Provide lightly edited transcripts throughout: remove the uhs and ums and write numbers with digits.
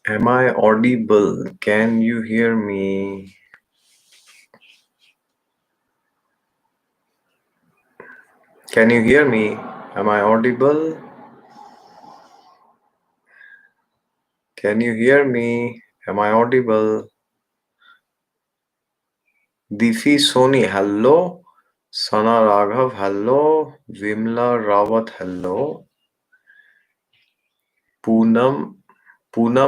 Am I audible? Can you hear me? Can you hear me? Am I audible? Can you hear me? Am I audible? Difi Soni, hello. Sana Raghav, hello. Vimla Rawat, hello. Poonam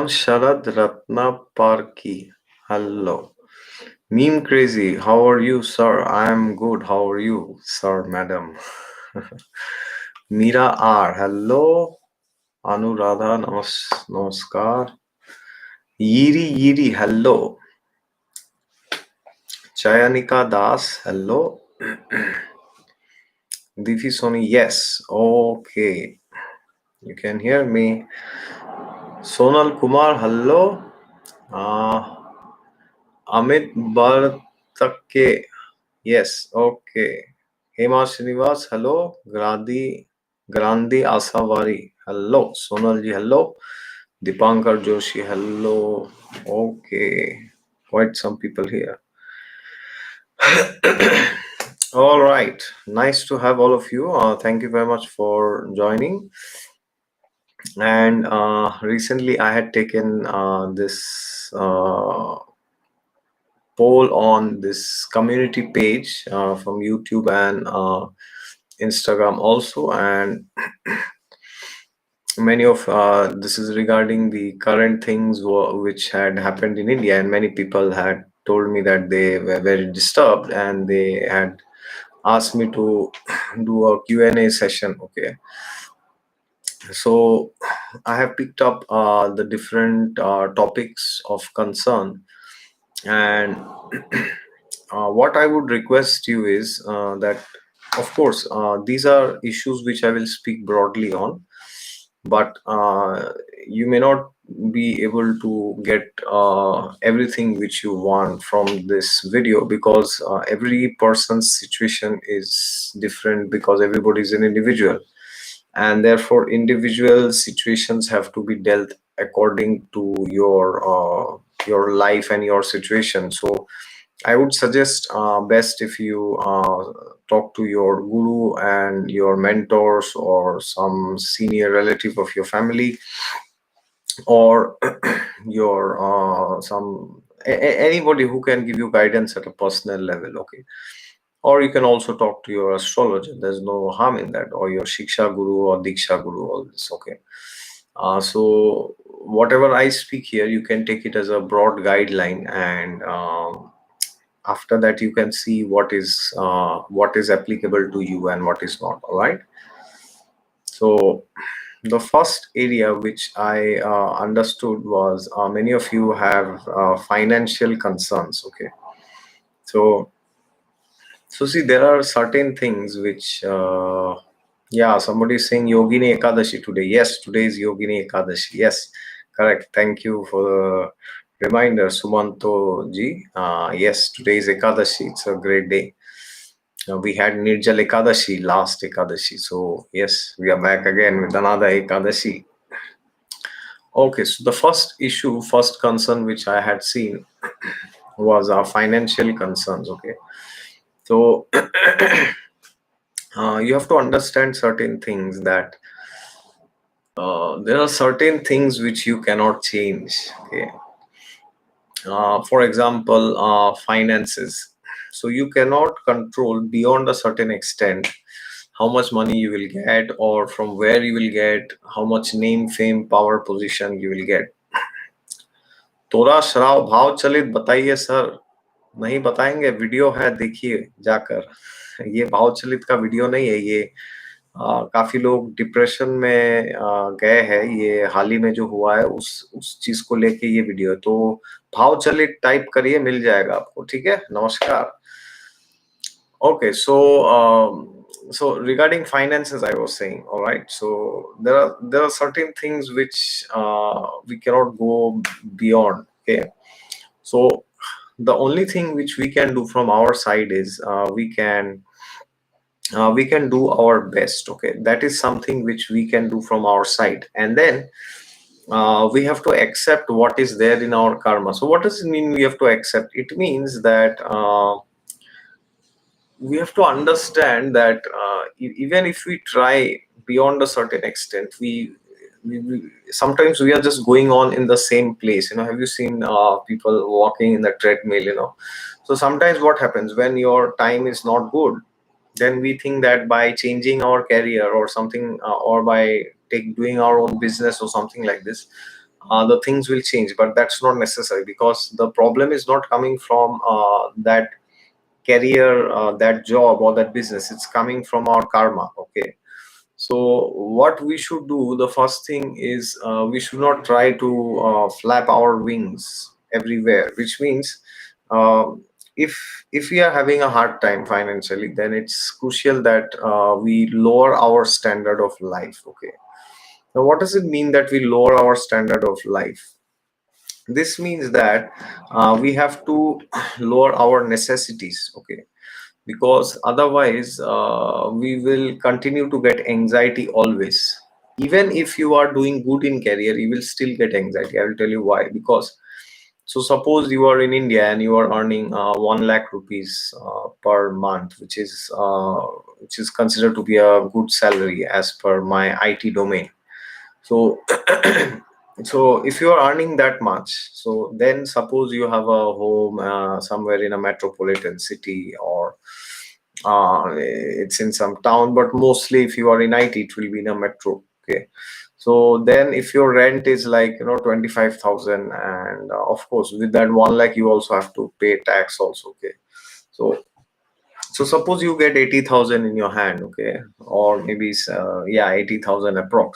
Sharad Ratna Parki, hello. Meme Crazy, how are you, sir? I am good. How are you, sir, madam? Meera R, hello. Anuradha, namaskar. Yiri, hello. Chayanika Das, hello. Divi Soni, yes. Okay. You can hear me. Sonal Kumar, hello. Amit Bartake, yes. Okay. Hema Srinivas, hello. Grandi Asawari, hello. Sonal ji, hello. Dipankar Joshi, hello. Okay. Quite some people here. All right. Nice to have all of you. Thank you very much for joining. And recently I had taken this poll on this community page from YouTube and Instagram also. And many of this is regarding the current things which had happened in India, and many people had told me that they were very disturbed and they had asked me to do a Q&A session. Okay, so I have picked up the different topics of concern, and what I would request you is that, of course, these are issues which I will speak broadly on, but you may not be able to get everything which you want from this video, because every person's situation is different, because everybody is an individual, and therefore individual situations have to be dealt according to your life and your situation. So I would suggest best if you talk to your guru and your mentors or some senior relative of your family, or your anybody who can give you guidance at a personal level. Okay, or you can also talk to your astrologer. There's no harm in that, or your shiksha guru or diksha guru, all this. Okay, so whatever I speak here, you can take it as a broad guideline, and after that you can see what is applicable to you and what is not. All right, so the first area which I understood was many of you have financial concerns. Okay, so see, there are certain things which yeah, somebody is saying Yogini Ekadashi today. Yes, today is Yogini Ekadashi. Yes, correct. Thank you for the reminder, Sumanto ji. Yes, today is Ekadashi. It's a great day. We had Nirjal Ekadashi, last Ekadashi. So yes, we are back again with another Ekadashi. Okay, so the first concern which I had seen was our financial concerns. Okay, so you have to understand certain things, that there are certain things which you cannot change. Okay, for example, finances. So you cannot control beyond a certain extent how much money you will get, or from where you will get, how much name, fame, power, position you will get. तोरा शराब भाव चलित बताइए sir. नहीं बताएंगे, video है, देखिए जाकर. ये भाव चलित का वीडियो नहीं है, ये काफी लोग डिप्रेशन में गए हैं. ये हाल ही में जो हुआ है उस चीज को लेके ये वीडियो है. तो भाव चलित टाइप करिए, मिल जाएगा आपको. ठीक है, नमस्कार. Okay, so regarding finances, I was saying, all right. So there are certain things which we cannot go beyond. Okay, so the only thing which we can do from our side is we can do our best. Okay, that is something which we can do from our side, and then we have to accept what is there in our karma. So what does it mean we have to accept? It means that we have to understand that even if we try beyond a certain extent, we sometimes we are just going on in the same place. Have you seen people walking in the treadmill? So sometimes what happens when your time is not good, then we think that by changing our career or something, or by doing our own business or something like this, the things will change. But that's not necessary, because the problem is not coming from that career, that job or that business. It's coming from our karma. Okay. So what we should do, the first thing is, we should not try to flap our wings everywhere, which means, if we are having a hard time financially, then it's crucial that we lower our standard of life. Okay. Now what does it mean that we lower our standard of life? This means that we have to lower our necessities. Okay. Because otherwise we will continue to get anxiety always. Even if you are doing good in career, you will still get anxiety. I will tell you why. Because, so suppose you are in India and you are earning 1 lakh rupees per month, which is considered to be a good salary as per my IT domain. So so if you are earning that much, so then suppose you have a home somewhere in a metropolitan city, or it's in some town, but mostly if you are in IT, it will be in a metro. Okay. So then if your rent is like 25,000, and of course with that 1 lakh you also have to pay tax also. Okay. So suppose you get 80,000 in your hand. Okay. Or maybe yeah, 80,000 approx.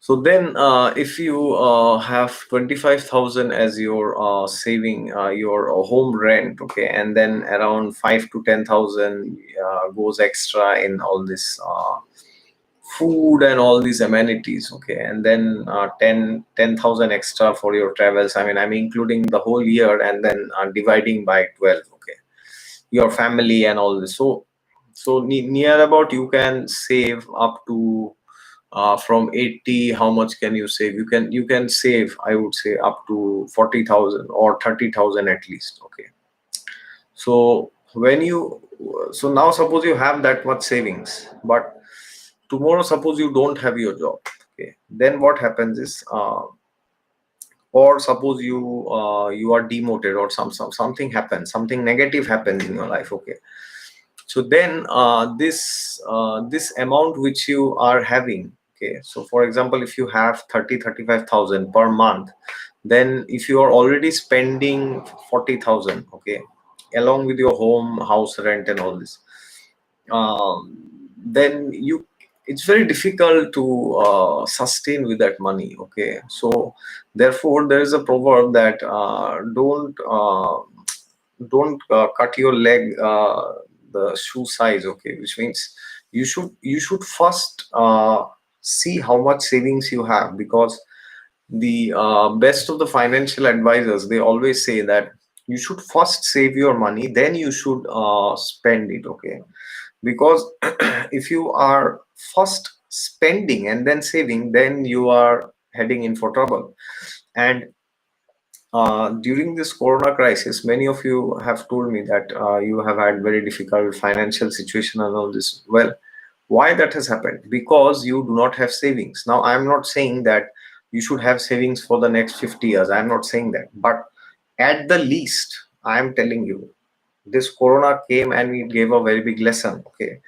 So then, if you have 25,000 as your saving, your home rent, okay, and then around 5 to 10,000 goes extra in all this food and all these amenities, okay, and then 10,000 extra for your travels. I mean, I'm including the whole year, and then dividing by 12, okay, your family and all this. So near about you can save up to, from 80, how much can you save? You can save, I would say, up to 40,000 or 30,000 at least. Okay. So when you, so now suppose you have that much savings, but tomorrow suppose you don't have your job. Okay. Then what happens is, or suppose you are demoted, or something happens, something negative happens in your life. Okay. So then this amount which you are having, okay, so for example, if you have 35,000 per month, then if you are already spending 40,000, okay, along with your home, house rent and all this, then it's very difficult to sustain with that money. Okay. So therefore there is a proverb that don't cut your leg the shoe size. Okay. Which means you should first see how much savings you have, because the best of the financial advisors, they always say that you should first save your money, then you should spend it. Okay. Because if you are first spending and then saving, then you are heading in for trouble. And during this corona crisis, many of you have told me that you have had very difficult financial situation and all this. Well, why that has happened? Because you do not have savings. Now I'm not saying that you should have savings for the next 50 years. I'm not saying that. But at the least, I'm telling you, this corona came and it gave a very big lesson. Okay.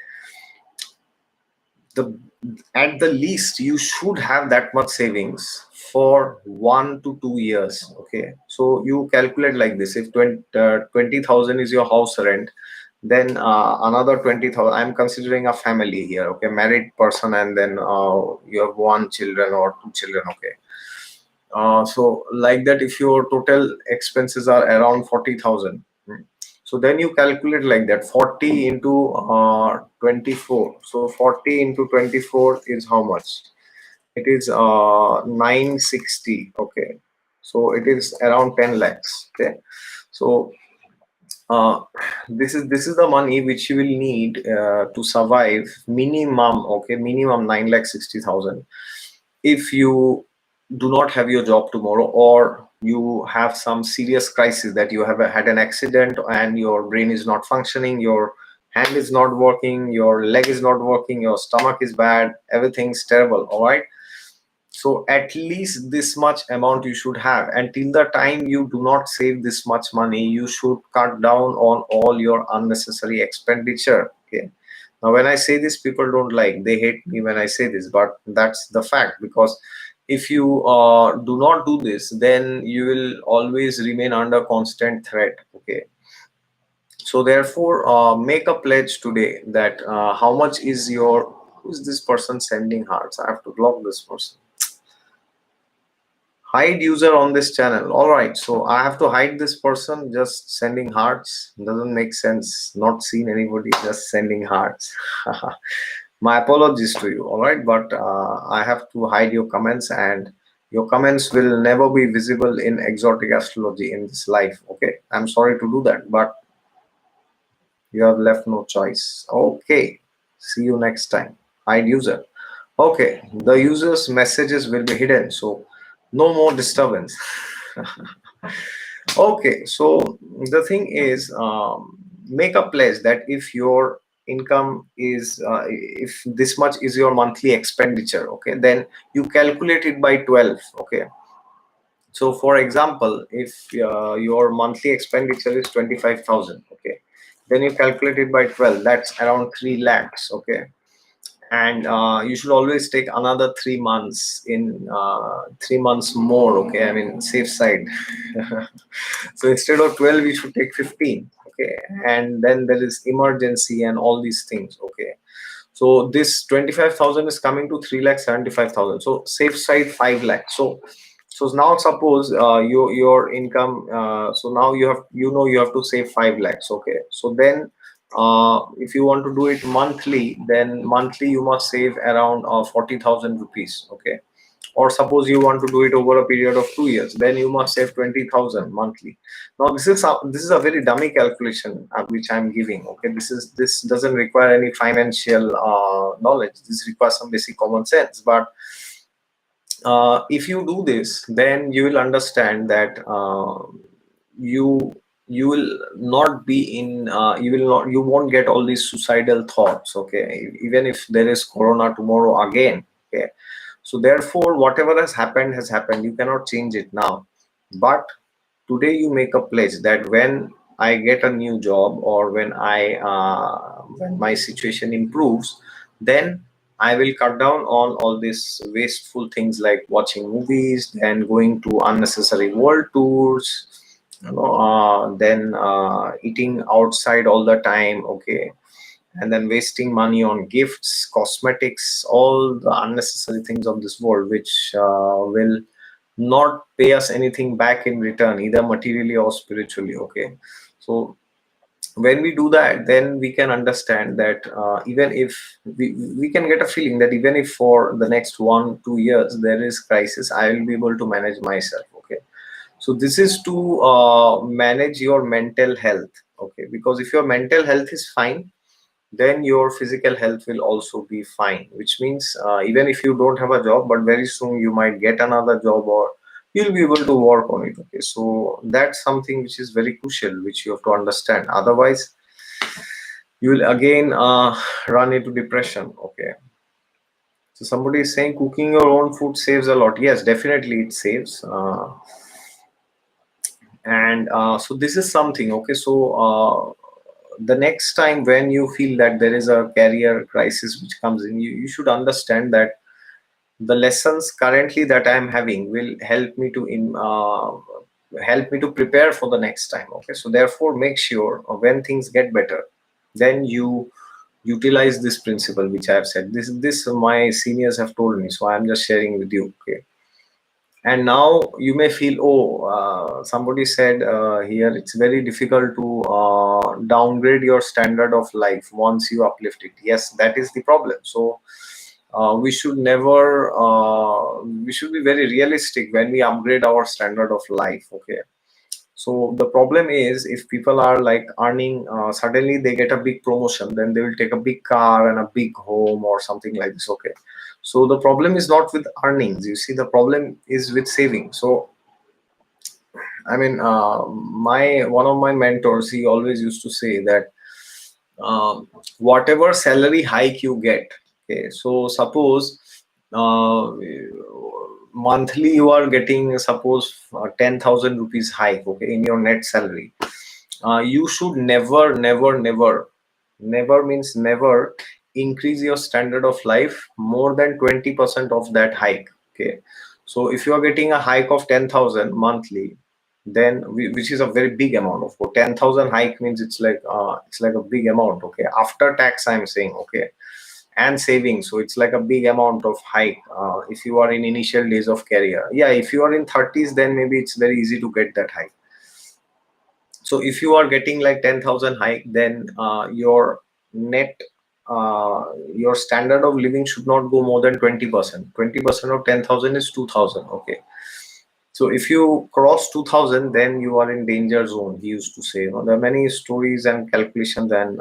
The At the least you should have that much savings for 1 to 2 years. Okay. So you calculate like this: if 20,000 is your house rent, then another 20,000, I'm considering a family here. Okay. Married person, and then you have one children or two children. Okay. So like that, if your total expenses are around 40,000, so then you calculate like that: 40 into 24. So 40 into 24 is how much? It is 960. Okay. So it is around 10 lakhs. Okay. So uh, this is the money which you will need to survive minimum. Okay. Minimum 9,60,000. If you do not have your job tomorrow, or you have some serious crisis, that you have had an accident and your brain is not functioning, your hand is not working, your leg is not working, your stomach is bad, everything's terrible, all right? So at least this much amount you should have, and till the time you do not save this much money, you should cut down on all your unnecessary expenditure. Okay, now when I say this, people don't like, they hate me when I say this, but that's the fact. Because if you do not do this, then you will always remain under constant threat. Okay, so therefore, make a pledge today that how much is your, who's this person sending hearts? I have to block this person. Hide user on this channel. All right, so I have to hide this person just sending hearts. Doesn't make sense. Not seen anybody just sending hearts. My apologies to you. All right, but I have to hide your comments, and your comments will never be visible in exotic astrology in this life. Okay, I'm sorry to do that, but you have left no choice. Okay, see you next time. Hide user. Okay, the user's messages will be hidden, so no more disturbance. Okay, so the thing is, make a pledge that if your income is, if this much is your monthly expenditure, okay, then you calculate it by 12. Okay, so for example, if your monthly expenditure is 25,000, okay, then you calculate it by 12, that's around 3 lakhs. Okay, and you should always take another 3 months in 3 months more. Okay, I mean, safe side. So instead of 12, we should take 15. Okay, and then there is emergency and all these things. Okay, so this 25,000 is coming to 3 lakh 75,000. So safe side 5 lakh. So now suppose your income. So now you have, you have to save 5 lakhs. Okay, so then if you want to do it monthly, then monthly you must save around 40,000 rupees. Okay, or suppose you want to do it over a period of 2 years, then you must save 20,000 monthly. Now this is a very dummy calculation which I'm giving. Okay, this doesn't require any financial knowledge. This requires some basic common sense. But if you do this, then you will understand that you you will not be in you won't get all these suicidal thoughts. Okay, even if there is corona tomorrow again. Okay, so therefore, whatever has happened, you cannot change it now. But today you make a pledge that when I get a new job, or when my situation improves, then I will cut down on all these wasteful things like watching movies and going to unnecessary world tours, then eating outside all the time. Okay, and then wasting money on gifts, cosmetics, all the unnecessary things of this world, which will not pay us anything back in return, either materially or spiritually. Okay, so when we do that, then we can understand that even if we can get a feeling that even if for the next 1 2 years there is crisis, I will be able to manage myself. Okay, so this is to manage your mental health. Okay, because if your mental health is fine, then your physical health will also be fine, which means even if you don't have a job, but very soon you might get another job, or you'll be able to work on it. Okay, so that's something which is very crucial, which you have to understand. Otherwise, you will again run into depression. Okay, so somebody is saying cooking your own food saves a lot. Yes, definitely it saves. And so this is something. Okay, so the next time when you feel that there is a career crisis which comes in, you should understand that the lessons currently that I am having will help me to prepare for the next time. Okay, so therefore make sure when things get better, then you utilize this principle which I have said. This my seniors have told me, so I am just sharing with you. Okay, and now you may feel, oh, somebody said here it's very difficult to downgrade your standard of life once you uplift it. Yes, that is the problem. So we should never we should be very realistic when we upgrade our standard of life. Okay, so the problem is, if people are like earning, suddenly they get a big promotion, then they will take a big car and a big home or something like this. Okay, So the problem is not with earnings. You see, the problem is with saving. So I mean, my one of my mentors, he always used to say that whatever salary hike you get, okay, so suppose uh, monthly you are getting, suppose 10,000 rupees hike, okay, in your net salary. You should never means never increase your standard of life more than 20% of that hike. Okay, so if you are getting a hike of 10,000 monthly, then which is a very big amount. Of course, 10,000 hike means it's like a big amount. Okay, after tax I'm saying. Okay, and saving, so it's like a big amount of hike. If you are in initial days of career, yeah, if you are in 30s, then maybe it's very easy to get that hike. So if you are getting like 10,000 hike, then your net, your standard of living should not go more than 20%. 20% of 10,000 is 2,000. Okay, so if you cross 2,000, then you are in danger zone. He used to say, you know, there are many stories and calculations and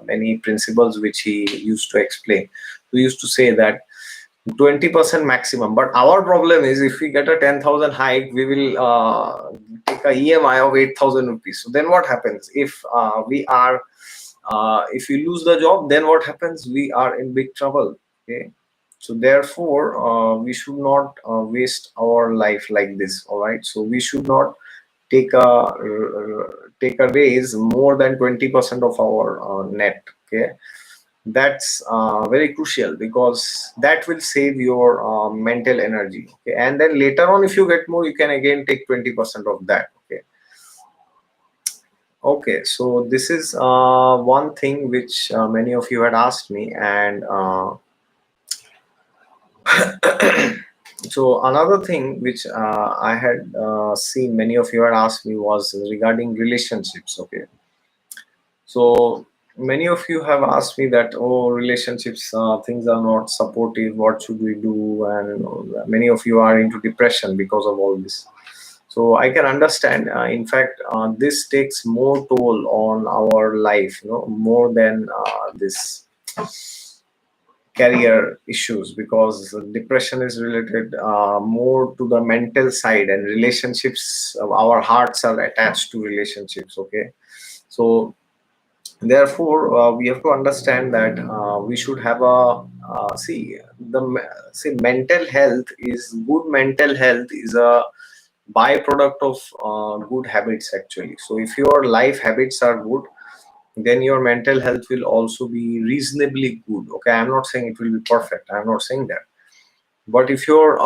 many principles which he used to explain. He used to say that 20% maximum. But our problem is, if we get a 10,000 hike, we will take a EMI of 8,000 rupees. So then what happens if we are if we lose the job? Then what happens? We are in big trouble. Okay, so therefore we should not waste our life like this. All right, so we should not take a raise more than 20% of our net. Okay, that's very crucial, because that will save your mental energy. Okay, and then later on, if you get more, you can again take 20% of that. Okay, okay, so this is one thing which many of you had asked me. And so another thing which I had seen many of you had asked me was regarding relationships. Okay, so many of you have asked me that, oh, relationships, things are not supportive. What should we do? And many of you are into depression because of all this. So I can understand. In fact, this takes more toll on our life, you know, more than this career issues, because depression is related more to the mental side, and relationships, our hearts are attached to relationships. Okay, so therefore we have to understand that we should have a see, mental health is good. Mental health is a byproduct of good habits, actually. So if your life habits are good, then your mental health will also be reasonably good. Okay, I'm not saying it will be perfect, I'm not saying that. But if your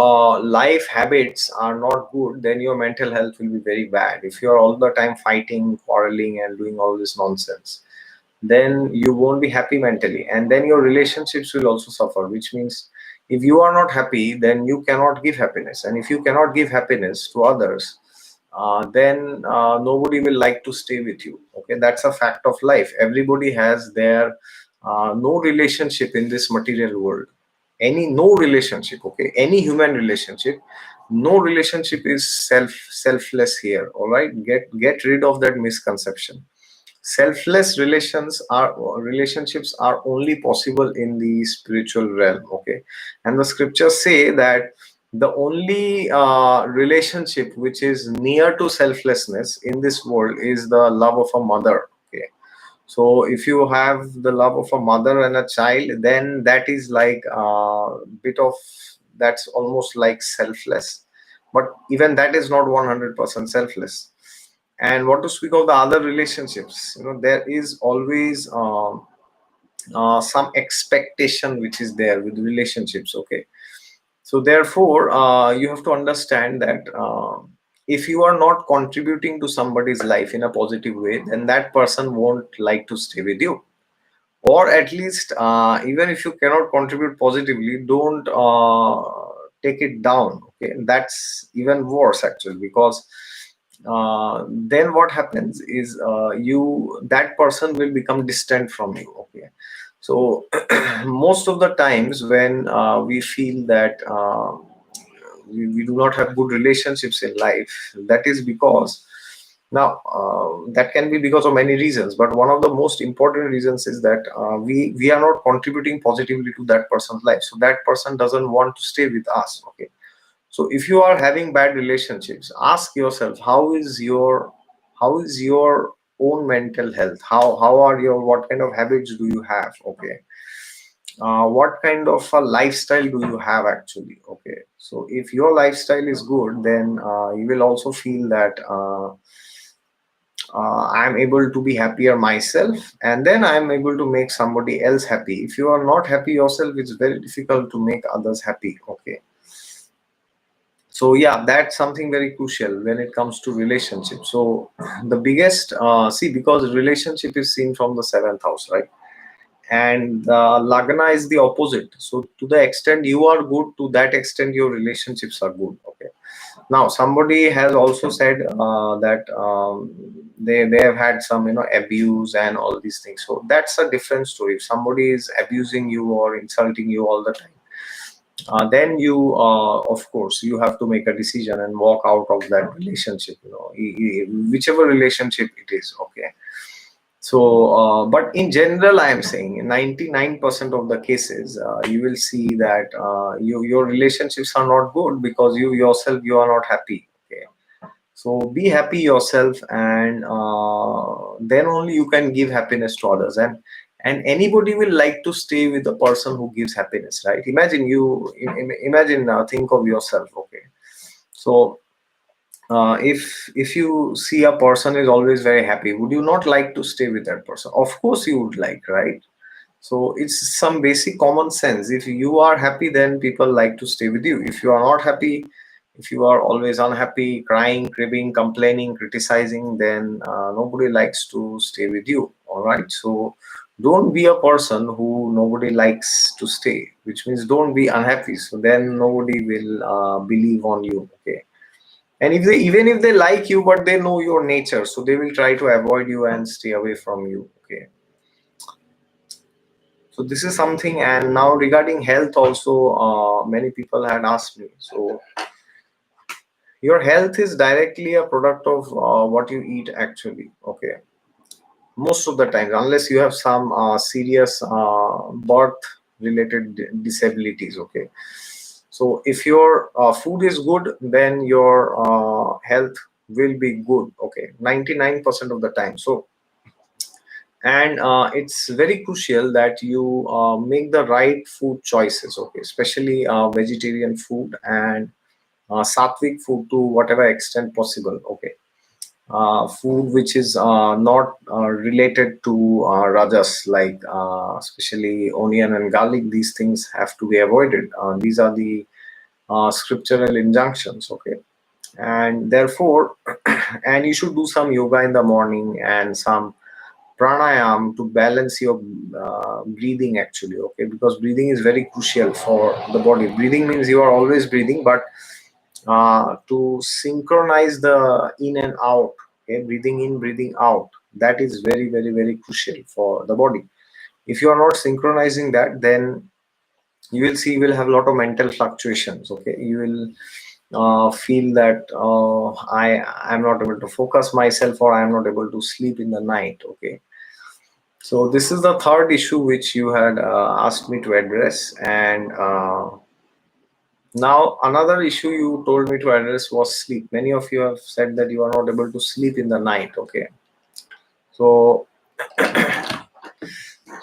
life habits are not good, then your mental health will be very bad. If you're all the time fighting, quarreling, and doing all this nonsense, then you won't be happy mentally, and then your relationships will also suffer. Which means, if you are not happy, then you cannot give happiness, and if you cannot give happiness to others, then nobody will like to stay with you. Okay, that's a fact of life. Everybody has their no relationship in this material world, no relationship, okay, any human relationship, no relationship is selfless here. All right, get rid of that misconception. Selfless relationships are only possible in the spiritual realm. Okay, and the scriptures say that the only relationship which is near to selflessness in this world is the love of a mother. Okay, so if you have the love of a mother and a child, then that is like a bit of, that's almost like selfless. But even that is not 100% selfless. And what to speak of the other relationships? You know, there is always some expectation which is there with relationships. Okay, so therefore you have to understand that if you are not contributing to somebody's life in a positive way, then that person won't like to stay with you. Or at least, even if you cannot contribute positively, don't take it down. Okay, that's even worse, actually, because then what happens is, you that person will become distant from you. Okay, so most of the times when we feel that we do not have good relationships in life, that is because Now, that can be because of many reasons, but one of the most important reasons is that we are not contributing positively to that person's life, so that person doesn't want to stay with us. Okay, so if you are having bad relationships, ask yourself, how is your own mental health? How are your, what kind of habits do you have? Okay, what kind of a lifestyle do you have actually? Okay, so if your lifestyle is good, then you will also feel that I'm able to be happier myself, and then I'm able to make somebody else happy. If you are not happy yourself, it's very difficult to make others happy. Okay, so yeah, that's something very crucial when it comes to relationship. So the biggest see, because relationship is seen from the seventh house, right? And lagna is the opposite. So to the extent you are good, to that extent your relationships are good. Okay, now somebody has also said that they have had some, abuse and all these things. So that's a different story. If somebody is abusing you or insulting you all the time, then you, of course, you have to make a decision and walk out of that relationship, whichever relationship it is. Okay, so but in general, I am saying in 99% of the cases, you will see that your relationships are not good because you yourself, you are not happy. Okay, so be happy yourself, and then only you can give happiness to others. And anybody will like to stay with the person who gives happiness, right? Imagine you imagine, think of yourself. Okay, so if you see a person is always very happy, would you not like to stay with that person? Of course you would like, right? So it's some basic common sense. If you are happy, then people like to stay with you. If you are not happy, if you are always unhappy, crying, cribbing, complaining, criticizing, then nobody likes to stay with you. All right. So don't be a person who nobody likes to stay, which means don't be unhappy. So then nobody will believe on you. Okay. And if they, even if they like you, but they know your nature, so they will try to avoid you and stay away from you. Okay, so this is something. And now regarding health also, many people had asked me. So your health is directly a product of what you eat actually. Okay, most of the time, unless you have some serious birth related disabilities. Okay, so if your food is good, then your health will be good. Okay, 99% of the time. So, and it's very crucial that you make the right food choices. Okay, especially vegetarian food and sattvic food to whatever extent possible. Okay, food which is not related to rajas, like especially onion and garlic. These things have to be avoided. These are the scriptural injunctions. Okay, and therefore and you should do some yoga in the morning and some pranayam to balance your breathing actually. Okay, because breathing is very crucial for the body. Breathing means you are always breathing, but to synchronize the in and out, okay, breathing in, breathing out, that is very, very, very crucial for the body. If you are not synchronizing that, then you will see, you will have a lot of mental fluctuations. Okay, you will feel that I'm not able to focus myself, or I'm not able to sleep in the night. Okay, so this is the third issue which you had asked me to address. And now another issue you told me to address was sleep. Many of you have said that you are not able to sleep in the night. Okay, so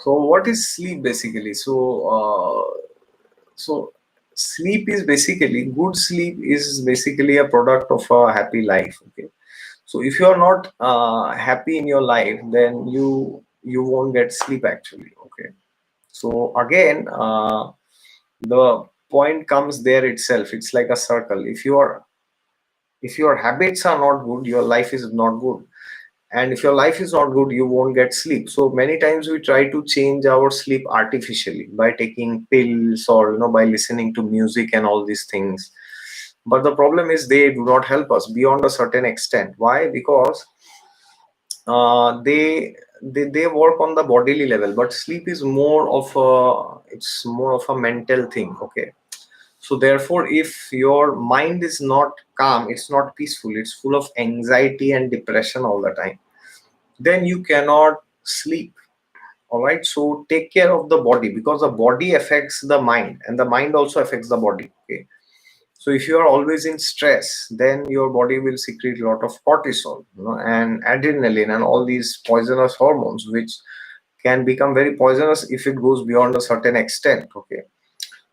what is sleep basically? So sleep is basically, good sleep is basically a product of a happy life. Okay, so if you are not happy in your life, then you won't get sleep actually. Okay, so again, the point comes there itself. It's like a circle. If your habits are not good, your life is not good. And if your life is not good, you won't get sleep. So many times we try to change our sleep artificially by taking pills, or by listening to music and all these things. But the problem is they do not help us beyond a certain extent. Why? Because they work on the bodily level, but sleep is more of a, it's more of a mental thing. Okay, So therefore, if your mind is not calm, it's not peaceful, it's full of anxiety and depression all the time, then you cannot sleep. All right, so take care of the body, because the body affects the mind and the mind also affects the body. Okay, so if you are always in stress, then your body will secrete a lot of cortisol, and adrenaline and all these poisonous hormones, which can become very poisonous if it goes beyond a certain extent. Okay,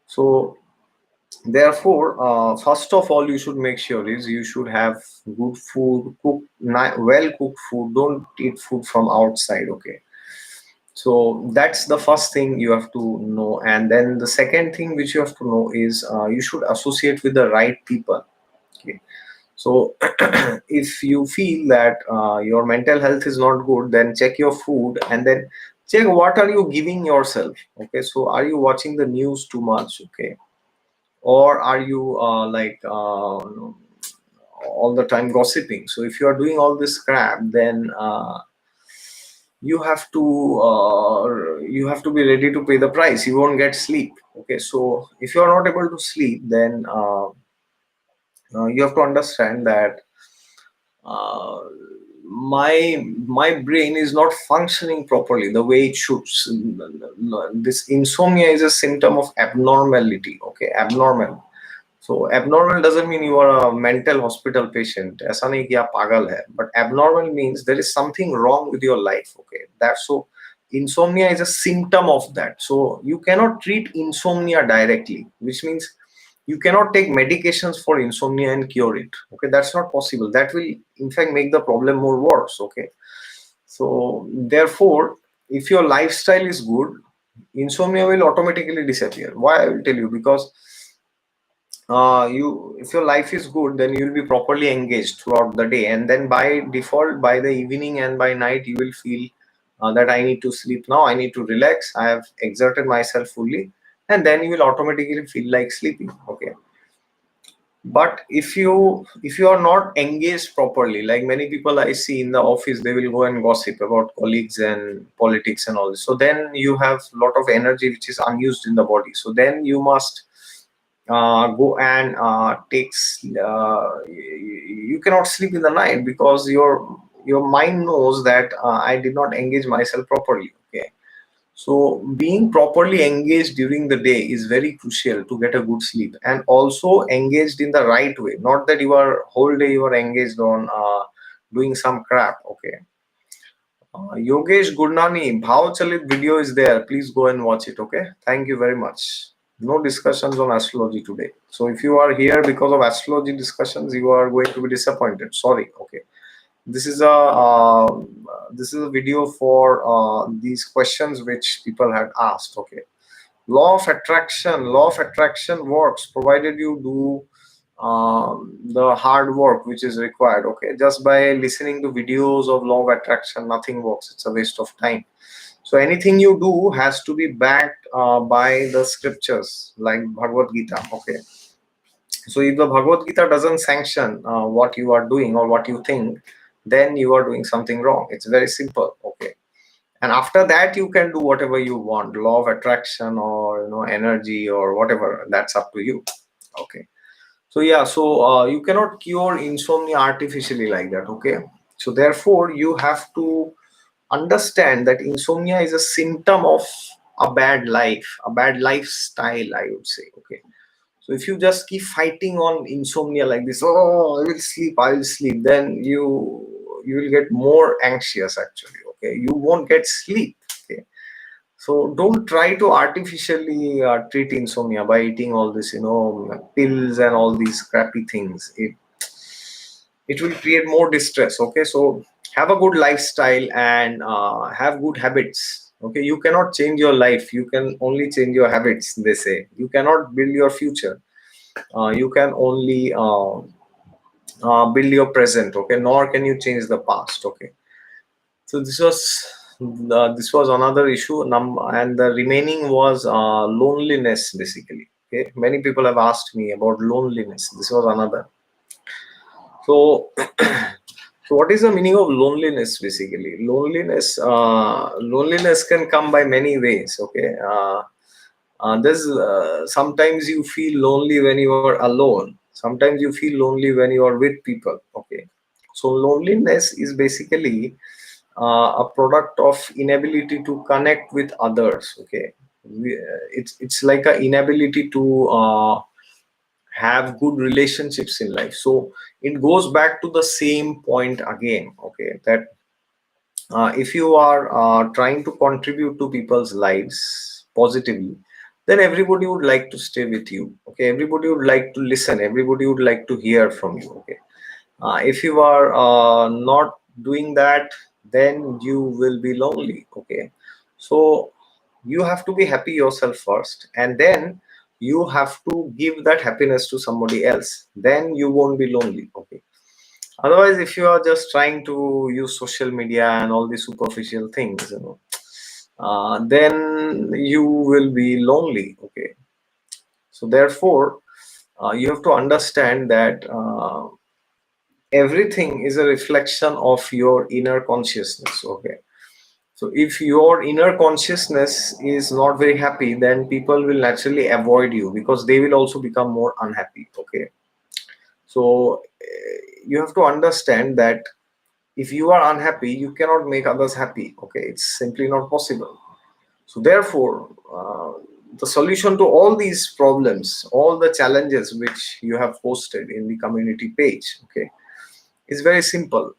so therefore, first of all, you should make sure is you should have good food, well cooked food. Don't eat food from outside. Okay, so that's the first thing you have to know. And then the second thing which you have to know is you should associate with the right people. Okay, so if you feel that your mental health is not good, then check your food, and then check what are you giving yourself. Okay, so are you watching the news too much? Okay, or are you all the time gossiping? So if you are doing all this crap, then you have to be ready to pay the price. You won't get sleep. Okay, so if you are not able to sleep, then you have to understand that uh, my brain is not functioning properly the way it should. This insomnia is a symptom of abnormality. Okay, abnormal. So abnormal doesn't mean you are a mental hospital patient. ऐसा नहीं कि आप पागल है. But abnormal means there is something wrong with your life. Okay, that's so. Insomnia is a symptom of that. So you cannot treat insomnia directly, which means you cannot take medications for insomnia and cure it. Okay, that's not possible. That will in fact make the problem more worse. Okay, so therefore, if your lifestyle is good, insomnia will automatically disappear. Why? I will tell you, because you if your life is good, then you will be properly engaged throughout the day, and then by default, by the evening and by night, you will feel that I need to sleep now, I need to relax, I have exerted myself fully, and then you will automatically feel like sleeping. Okay, but if you are not engaged properly, like many people I see in the office, they will go and gossip about colleagues and politics and all this, so then you have a lot of energy which is unused in the body. So then you must go and you cannot sleep in the night, because your mind knows that I did not engage myself properly. Okay, so being properly engaged during the day is very crucial to get a good sleep, and also engaged in the right way, not that you are whole day you are engaged on doing some crap. Okay, Yogesh Gurnani, Bhav Chalit video is there. Please go and watch it. Okay. Thank you very much. No discussions on astrology today. So if you are here because of astrology discussions, you are going to be disappointed. Sorry. Okay. This is a video for these questions which people had asked. Okay. Law of attraction works provided you do the hard work which is required. Okay, just by listening to videos of law of attraction, nothing works. It's a waste of time. So anything you do has to be backed by the scriptures like Bhagavad Gita. Okay, so if the Bhagavad Gita doesn't sanction what you are doing or what you think, then you are doing something wrong. It's very simple. Okay, and after that you can do whatever you want, law of attraction or energy or whatever, that's up to you. Okay, so yeah, so you cannot cure insomnia artificially like that. Okay, so therefore you have to understand that insomnia is a symptom of a bad life, a bad lifestyle, I would say. Okay, so if you just keep fighting on insomnia like this, oh, I will sleep, then you will get more anxious actually. Okay, you won't get sleep. Okay, so don't try to artificially treat insomnia by eating all this, pills and all these crappy things. It will create more distress. Okay, so have a good lifestyle and have good habits. Okay, you cannot change your life. You can only change your habits. They say you cannot build your future. You can only build your present. Okay, nor can you change the past. Okay, so this was another issue. And the remaining was loneliness basically. Okay, many people have asked me about loneliness. This was another. So so what is the meaning of loneliness basically? Loneliness can come by many ways. Okay, There's sometimes you feel lonely when you are alone. Sometimes you feel lonely when you are with people. Okay, so loneliness is basically a product of inability to connect with others. Okay, it's like a inability to have good relationships in life. So it goes back to the same point again. Okay, that if you are trying to contribute to people's lives positively, then everybody would like to stay with you. Okay, everybody would like to listen, everybody would like to hear from you. Okay, if you are not doing that, then you will be lonely. Okay, so you have to be happy yourself first, and then you have to give that happiness to somebody else, then you won't be lonely. Okay, otherwise if you are just trying to use social media and all these superficial things, then you will be lonely. Okay, so therefore you have to understand that everything is a reflection of your inner consciousness. Okay, so if your inner consciousness is not very happy, then people will naturally avoid you because they will also become more unhappy. Okay, so you have to understand that if you are unhappy, you cannot make others happy. Okay, it's simply not possible. So therefore the solution to all these problems, all the challenges which you have posted in the community page, okay, is very simple.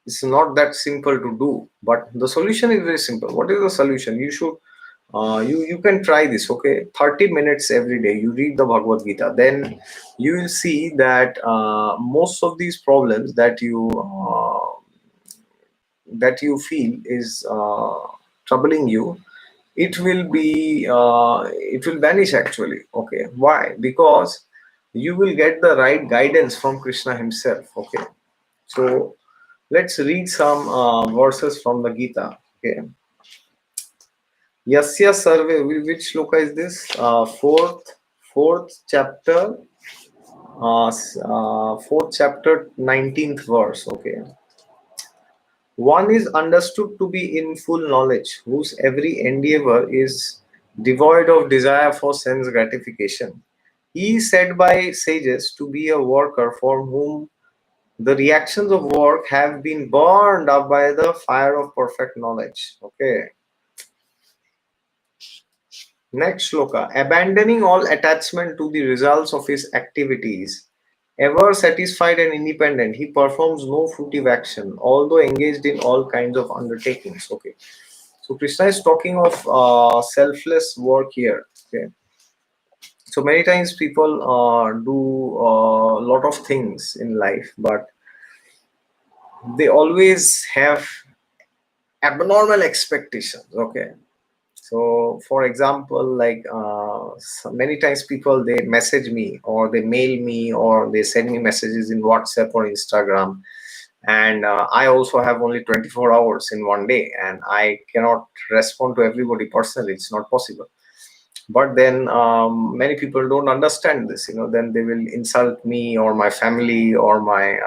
It's not that simple to do, but the solution is very simple. What is the solution? You should you can try this. Okay, 30 minutes every day you read the Bhagavad Gita, then you will see that most of these problems that you feel is troubling you, it will vanish actually. Okay, why? Because you will get the right guidance from Krishna himself. Okay, so let's read some verses from the Gita. Okay, Yasya Sarve, which shloka is this? Fourth chapter, fourth chapter, 19th verse. Okay, one is understood to be in full knowledge, whose every endeavor is devoid of desire for sense gratification. He is said by sages to be a worker for whom the reactions of work have been burned up by the fire of perfect knowledge. Okay. Next shloka. Abandoning all attachment to the results of his activities, ever satisfied and independent, he performs no fruitive action, although engaged in all kinds of undertakings. Okay. So Krishna is talking of selfless work here. Okay. So many times people do a lot of things in life, but they always have abnormal expectations. Okay, so for example, like many times people, they message me or they mail me or they send me messages in WhatsApp or Instagram, and I also have only 24 hours in one day and I cannot respond to everybody personally. It's not possible. But then many people don't understand this, then they will insult me or my family or my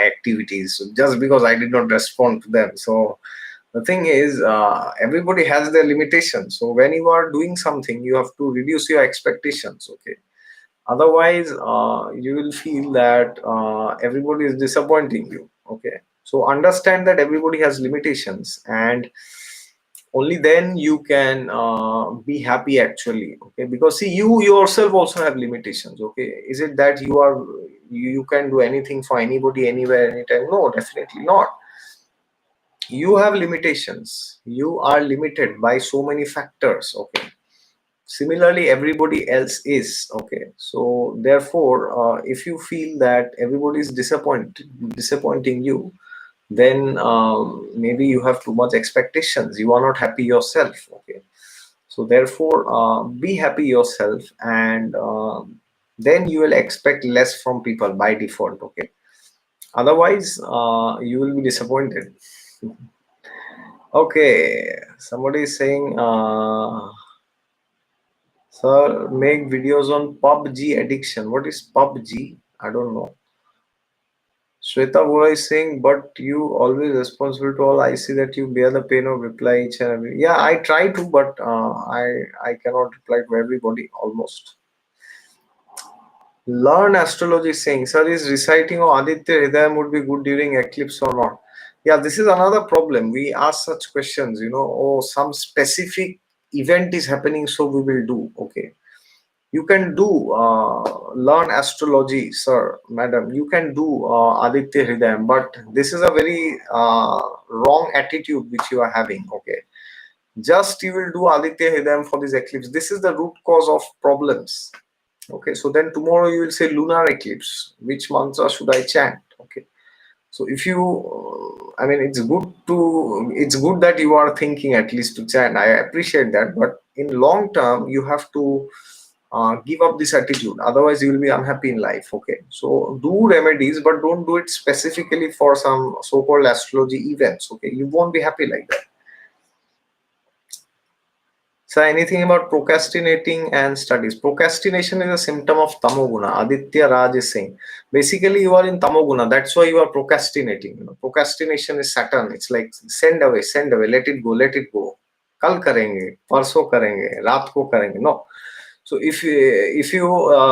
activities just because I did not respond to them. So the thing is, everybody has their limitations. So when you are doing something, you have to reduce your expectations. Okay, otherwise you will feel that everybody is disappointing you. Okay, so understand that everybody has limitations, and only then you can be happy actually. Okay, because see, you yourself also have limitations. Okay, is it that you can do anything for anybody anywhere anytime? No, definitely not. You have limitations, you are limited by so many factors. Okay, similarly everybody else is. Okay, so therefore if you feel that everybody is disappointing you, then maybe you have too much expectations, you are not happy yourself. Okay, so therefore be happy yourself, and then you will expect less from people by default. Okay, otherwise you will be disappointed. Okay, somebody is saying, sir, make videos on PUBG addiction. What is PUBG? I don't know. Shweta Vora is saying, but you always responsible to all. I see that you bear the pain of reply each and every. Yeah, I try to, but I cannot reply to everybody almost. Learn astrology is saying, sir, is reciting of Aditya Hridayam would be good during eclipse or not? Yeah, this is another problem. We ask such questions, oh, some specific event is happening, so we will do. Okay. You can do learn astrology, sir, madam. You can do Aditya Hridayam, but this is a very wrong attitude which you are having. Okay, just you will do Aditya Hridayam for this eclipse. This is the root cause of problems. Okay, so then tomorrow you will say lunar eclipse. Which mantra should I chant? Okay, so if you, I mean, it's good that you are thinking at least to chant. I appreciate that, but in long term, you have to give up this attitude. Otherwise, you will be unhappy in life. Okay, so do remedies, but don't do it specifically for some so-called astrology events. Okay, you won't be happy like that. So anything about procrastinating and studies? Procrastination is a symptom of tamoguna. Aditya Raj is saying. Basically, you are in tamoguna. That's why you are procrastinating. Procrastination is Saturn. It's like send away, let it go, let it go. कल करेंगे, परसों करेंगे, रात को करेंगे. No. So if you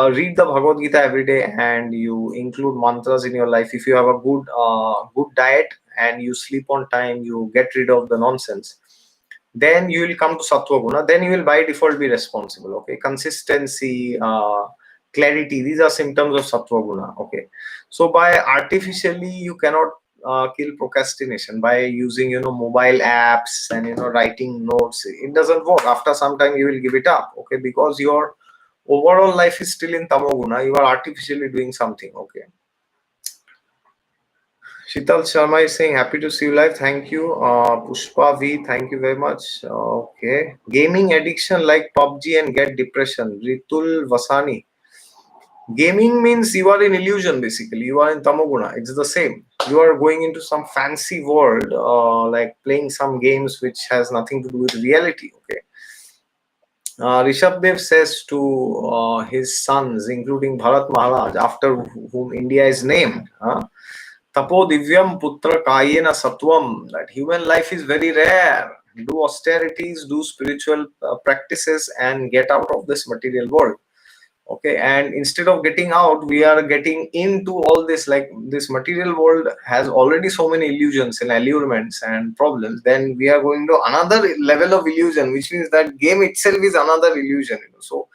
read the Bhagavad Gita every day and you include mantras in your life, if you have a good diet and you sleep on time, you get rid of the nonsense, then you will come to Sattva Guna. Then you will by default be responsible. Okay, consistency, clarity. These are symptoms of Sattva Guna. Okay, so by artificially you cannot kill procrastination by using mobile apps and writing notes. It doesn't work. After some time you will give it up. Okay, because your overall life is still in Tamoguna. You are artificially doing something. Okay. Shital Sharma is saying, happy to see you live. Thank you. Pushpa V, thank you very much. Okay. Gaming addiction like PUBG and get depression. Ritul Vasani. Gaming means you are in illusion basically. You are in Tamoguna. It's the same. You are going into some fancy world, like playing some games which has nothing to do with reality. Okay. Rishabh Dev says to his sons, including Bharat Maharaj, after whom India is named, Tapo Divyam Putra Kayena Satvam, that human life is very rare. Do austerities, do spiritual practices, and get out of this material world. Okay, and instead of getting out, we are getting into all this. Like this material world has already so many illusions and allurements and problems. Then we are going to another level of illusion, which means that game itself is another illusion. So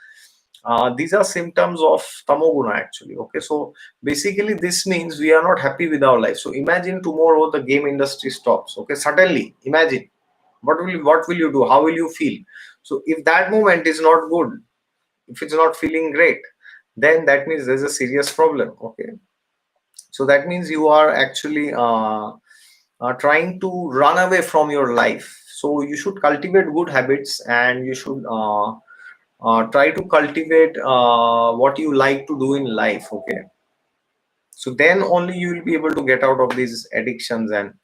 these are symptoms of tamoguna actually. Okay, so basically this means we are not happy with our life. So imagine tomorrow the game industry stops. Okay, suddenly imagine what will you do? How will you feel? So if that moment is not good, if it's not feeling great, then that means there's a serious problem. Okay, so that means you are actually trying to run away from your life. So you should cultivate good habits, and you should try to cultivate what you like to do in life. Okay, so then only you will be able to get out of these addictions and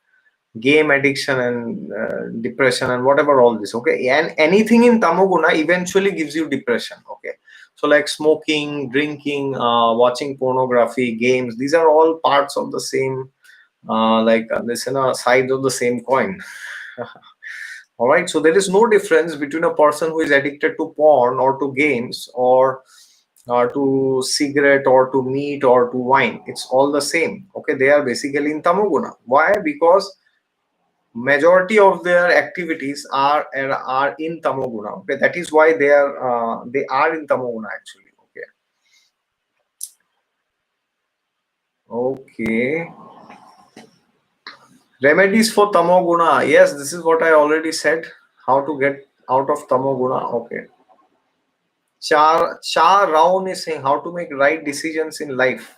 game addiction and depression and whatever all this. Okay, and anything in tamoguna eventually gives you depression. Okay, so like smoking, drinking, watching pornography, games, these are all parts of the same this sides of the same coin. All right, so there is no difference between a person who is addicted to porn or to games or to cigarette or to meat or to wine. It's all the same. Okay, they are basically in tamoguna. Why? Because majority of their activities are in tamoguna. Okay, that is why they are in tamoguna actually. Okay. Okay. Remedies for tamoguna. Yes, this is what I already said. How to get out of tamoguna. Okay. Char Raun is saying how to make right decisions in life.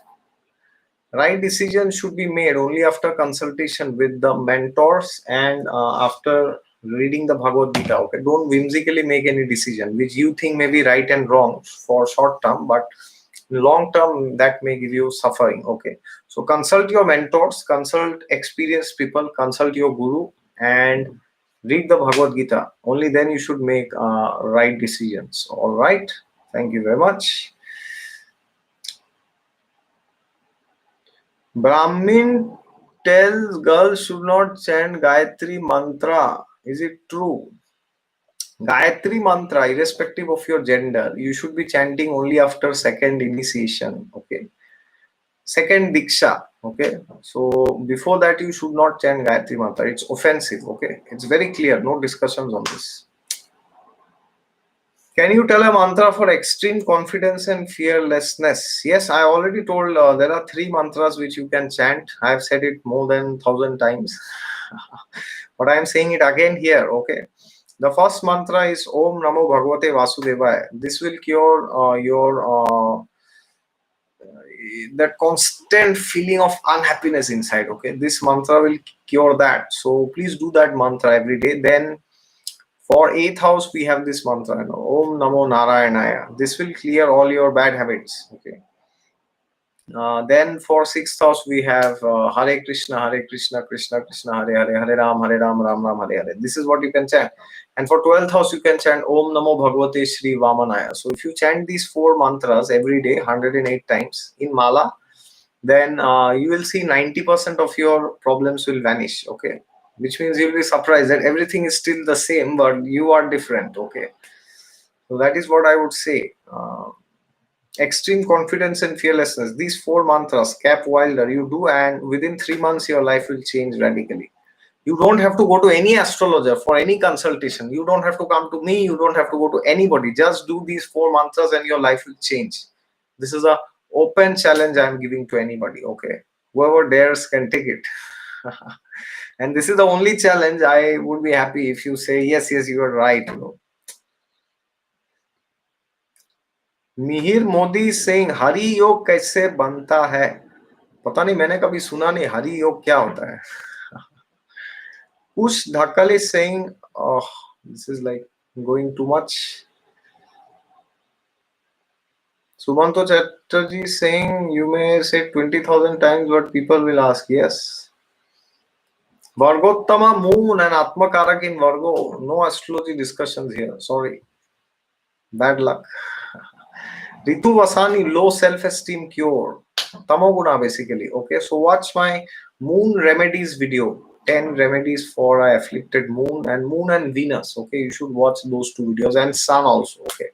Right decision should be made only after consultation with the mentors and after reading the Bhagavad Gita. Okay, don't whimsically make any decision which you think may be right and wrong for short term, but long term that may give you suffering. Okay, so consult your mentors, consult experienced people, consult your guru, and read the Bhagavad Gita. Only then you should make right decisions. All right, thank you very much. Brahmin tells girls should not chant Gayatri mantra. Is it true? Gayatri mantra, irrespective of your gender, you should be chanting only after second initiation. Okay. Second diksha. Okay. So before that, you should not chant Gayatri mantra. It's offensive. Okay. It's very clear. No discussions on this. Can you tell a mantra for extreme confidence and fearlessness? Yes, I already told there are three mantras which you can chant. I have said it more than 1,000 times, but I am saying it again here. Okay. The first mantra is Om Namo Bhagavate Vasudevaya. This will cure your that constant feeling of unhappiness inside. Okay, this mantra will cure that. So please do that mantra every day. Then for eighth house, we have this mantra, Om Namo Narayanaya. This will clear all your bad habits. Okay. Then for sixth house, we have Hare Krishna, Krishna Krishna, Hare Hare, Hare Ram, Ram Ram, Hare Hare. This is what you can chant. And for 12th house, you can chant Om Namo Bhagavate Shri Vamanaya. So if you chant these four mantras every day, 108 times in Mala, then you will see 90% of your problems will vanish. Okay. Which means you'll be surprised that everything is still the same, but you are different. Okay. So that is what I would say. Extreme confidence and fearlessness. These four mantras, Cap Wilder, you do, and within 3 months, your life will change radically. You don't have to go to any astrologer for any consultation. You don't have to come to me. You don't have to go to anybody. Just do these four mantras, and your life will change. This is a open challenge I am giving to anybody. Okay, whoever dares can take it. And this is the only challenge. I would be happy if you say yes, yes, you are right. Mihir Modi Singh Hari योग कैसे बनता है? पता नहीं, मैंने कभी सुना नहीं हरि योग क्या होता है. Push Dhakal is saying, oh, this is like going too much. Subanto Chatterjee is saying, you may say 20,000 times, but people will ask. Yes. Vargottama moon and Atmakarak in Vargo. No astrology discussions here. Sorry. Bad luck. Ritu Vasani, low self-esteem cure. Tamoguna basically. Okay, so watch my moon remedies video. 10 remedies for a afflicted moon and Venus. Okay, you should watch those two videos, and sun also. Okay.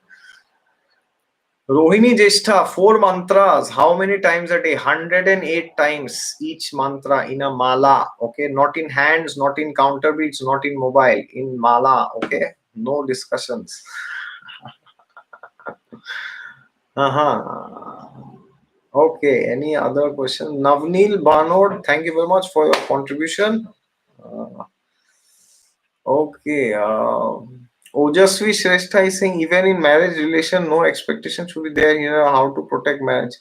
Rohini Jeshta, four mantras. How many times a day? 108 times each mantra in a mala. Okay, not in hands, not in counter beats, not in mobile, in mala. Okay, no discussions. Uh-huh. Okay, any other question? Navneel Banod, thank you very much for your contribution. Uh, okay. Ojasvi Shrestha is saying, even in marriage relation, no expectation should be there here. How to protect marriage?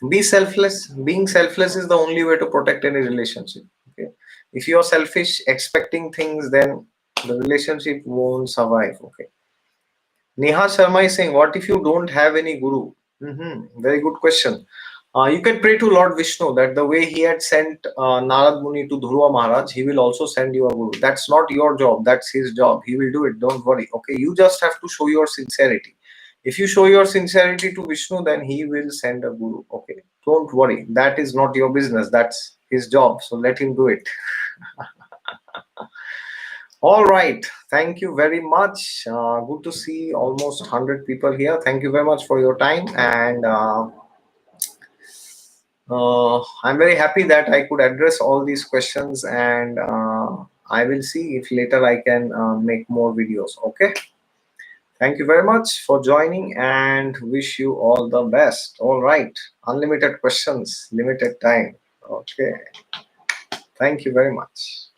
Be selfless. Being selfless is the only way to protect any relationship. Okay. If you are selfish, expecting things, then the relationship won't survive. Okay. Neha Sharma is saying, what if you don't have any guru? Very good question. You can pray to Lord Vishnu that the way he had sent Narad Muni to Dhruva Maharaj, he will also send you a guru. That's not your job, that's his job. He will do it, don't worry. Okay, you just have to show your sincerity. If you show your sincerity to Vishnu, then he will send a guru. Okay, don't worry. That is not your business, that's his job. So let him do it. All right. Thank you very much. Good to see almost 100 people here. Thank you very much for your time. And I'm very happy that I could address all these questions. And I will see if later I can make more videos. Okay. Thank you very much for joining and wish you all the best. All right. Unlimited questions, limited time. Okay. Thank you very much.